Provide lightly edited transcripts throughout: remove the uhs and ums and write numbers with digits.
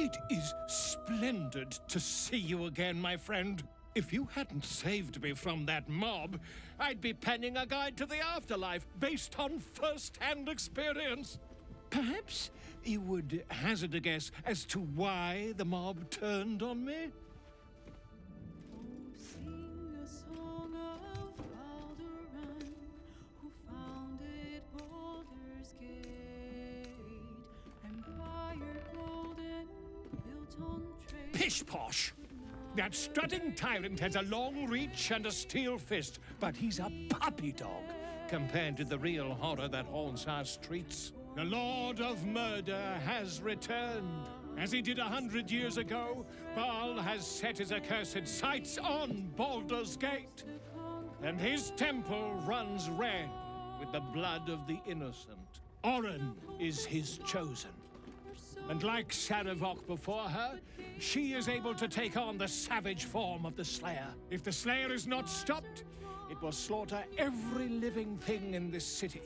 It is splendid to see you again, my friend. If you hadn't saved me from that mob, I'd be penning a guide to the afterlife based on first-hand experience. Perhaps you would hazard a guess as to why the mob turned on me? Sing a song of Alderaan, who founded Baldur's Gate, Empire golden, built on trade. Pish-posh! That strutting tyrant has a long reach and a steel fist, but he's a puppy dog compared to the real horror that haunts our streets. The Lord of Murder has returned. As he did 100 years ago, Baal has set his accursed sights on Baldur's Gate. And his temple runs red with the blood of the innocent. Orin is his chosen. And like Sarevok before her, she is able to take on the savage form of the Slayer. If the Slayer is not stopped, it will slaughter every living thing in this city.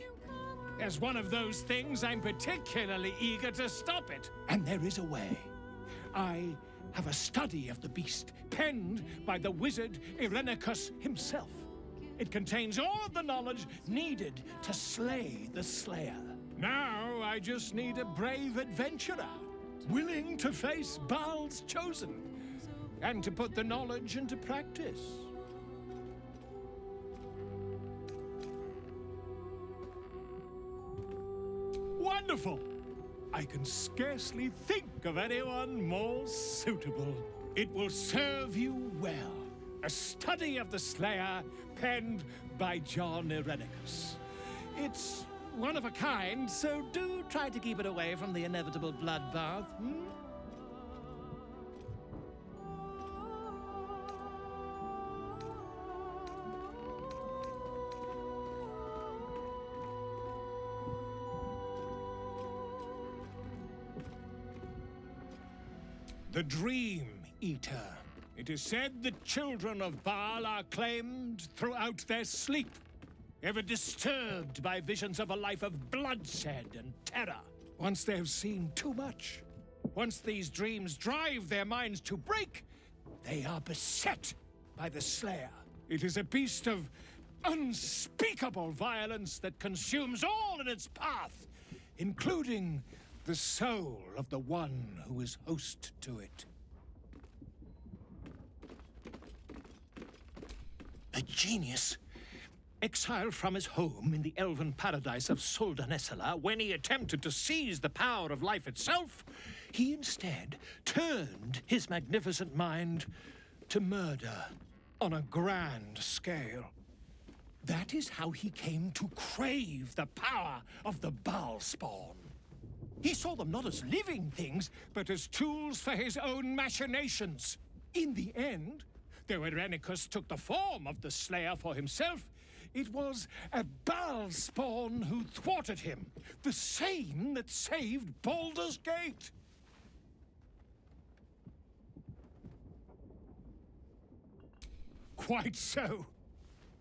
As one of those things, I'm particularly eager to stop it. And there is a way. I have a study of the beast, penned by the wizard Irenicus himself. It contains all of the knowledge needed to slay the Slayer. Now I just need a brave adventurer, willing to face Baal's chosen, and to put the knowledge into practice. Wonderful! I can scarcely think of anyone more suitable. It will serve you well. A study of the Slayer, penned by John Irenicus. It's one of a kind, so do try to keep it away from the inevitable bloodbath, The Dream Eater. It is said the children of Baal are claimed throughout their sleep, ever disturbed by visions of a life of bloodshed and terror. Once they have seen too much, once these dreams drive their minds to break, they are beset by the Slayer. It is a beast of unspeakable violence that consumes all in its path, including the soul of the one who is host to it. A genius, exiled from his home in the elven paradise of Soldanessala, when he attempted to seize the power of life itself, he instead turned his magnificent mind to murder on a grand scale. That is how he came to crave the power of the Baal spawn. He saw them not as living things, but as tools for his own machinations. In the end, though Irenicus took the form of the Slayer for himself, it was a Baal spawn who thwarted him, the same that saved Baldur's Gate. Quite so.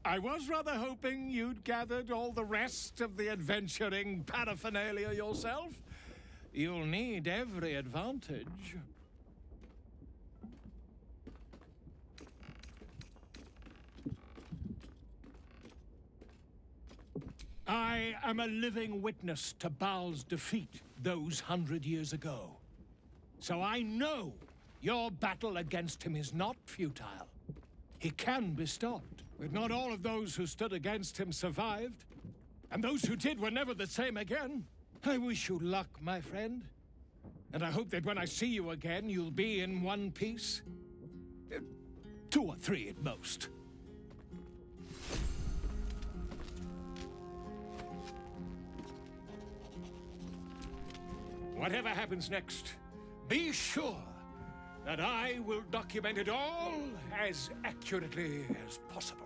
I was rather hoping you'd gathered all the rest of the adventuring paraphernalia yourself. You'll need every advantage. I am a living witness to Baal's defeat those 100 years ago. So I know your battle against him is not futile. He can be stopped, but not all of those who stood against him survived. And those who did were never the same again. I wish you luck, my friend. And I hope that when I see you again, you'll be in one piece. 2 or 3 at most. Whatever happens next, be sure that I will document it all as accurately as possible.